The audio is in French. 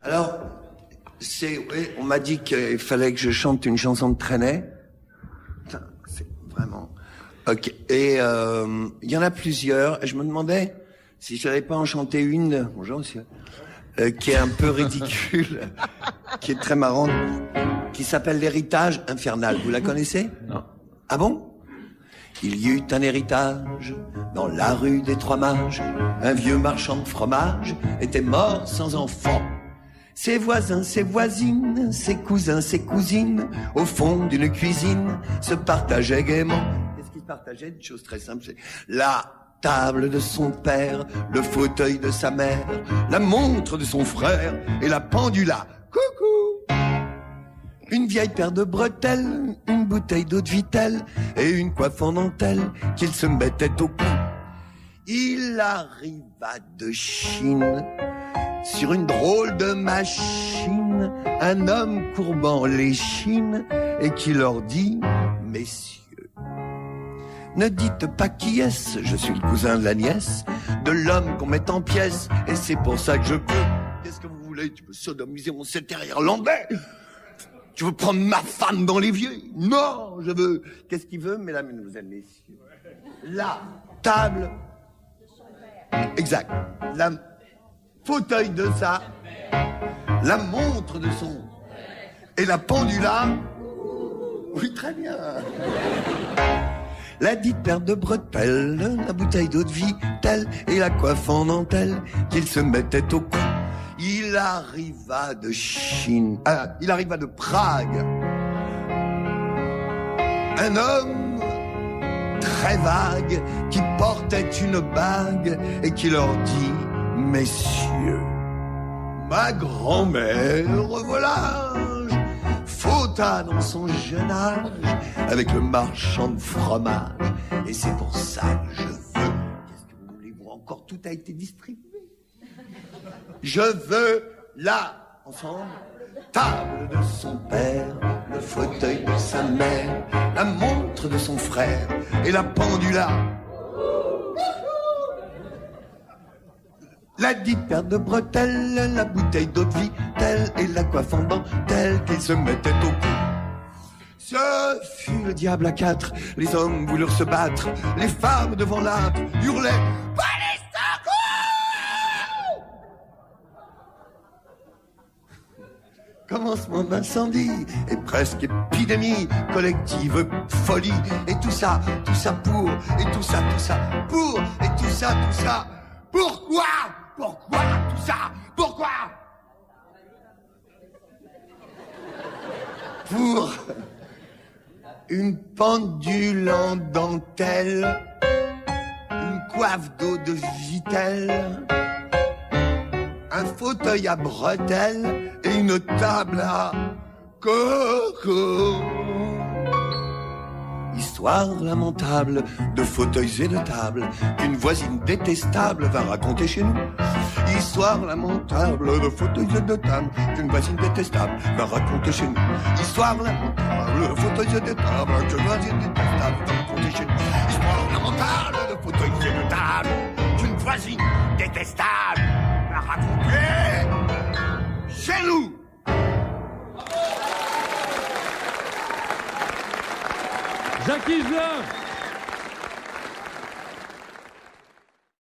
Alors, oui, on m'a dit qu'il fallait que je chante une chanson de Trenet. Putain, c'est vraiment... Ok. Et il y en a plusieurs. Et je me demandais si je n'allais pas en chanter une, bonjour monsieur, qui est un peu ridicule, qui est très marrante, qui s'appelle L'héritage infernal. Vous la connaissez? Non. Ah bon? Il y eut un héritage dans la rue des Trois Mages. Un vieux marchand de fromage était mort sans enfant. Ses voisins, ses voisines, ses cousins, ses cousines, au fond d'une cuisine, se partageaient gaiement. Qu'est-ce qu'ils partageaient? Une chose très simple, c'est la table de son père, le fauteuil de sa mère, la montre de son frère et la pendula. Coucou! Une vieille paire de bretelles, une bouteille d'eau de Vittel et une coiffe en dentelle qu'il se mettait au cou. Il arriva de Chine sur une drôle de machine, un homme courbant l'échine et qui leur dit: messieurs, ne dites pas qui est-ce, je suis le cousin de la nièce de l'homme qu'on met en pièces et c'est pour ça que je peux. Qu'est-ce que vous voulez? Tu veux sodomiser mon sectaire irlandais? Tu veux prendre ma femme dans l'évier? Non, je veux... Qu'est-ce qu'il veut, mesdames et messieurs? La table... Exact. La fauteuil de ça. La montre de son... Et la pendula... Oui, très bien. La dite paire de bretelles, la bouteille d'eau de Vittel et la coiffe en dentelle qu'il se mettait au cou. Il arriva de Chine, il arriva de Prague. Un homme très vague qui portait une bague et qui leur dit: messieurs, ma grand-mère Volage fauta dans son jeune âge avec le marchand de fromage et c'est pour ça que je veux. Qu'est-ce que vous voulez? Encore tout a été distribué. Je veux la, ensemble, table de son père, le fauteuil de sa mère, la montre de son frère et la pendula. La dite paire de bretelles, la bouteille d'eau de Vittel et la coiffe en dentelle qu'il se mettait au cou. Ce fut le diable à quatre, les hommes voulurent se battre, les femmes devant l'âtre hurlaient: police, secours! Commencement d'incendie et presque épidémie, collective folie, et tout ça pour, et tout ça pour, et tout ça, pourquoi? Pourquoi tout ça? Pourquoi? Pour une pendule en dentelle, une coiffe d'eau de Vittel, un fauteuil à bretelles et une table à coco. Histoire lamentable de fauteuils et de tables qu'une voisine détestable va raconter chez nous. Histoire lamentable de fauteuils et de tables qu'une voisine détestable va raconter chez nous. Histoire lamentable de fauteuils et de tables qu'une voisine détestable va raconter chez nous. Histoire lamentable de fauteuils et de tables qu'une voisine détestable va raconter chez nous. Jacques Higelin.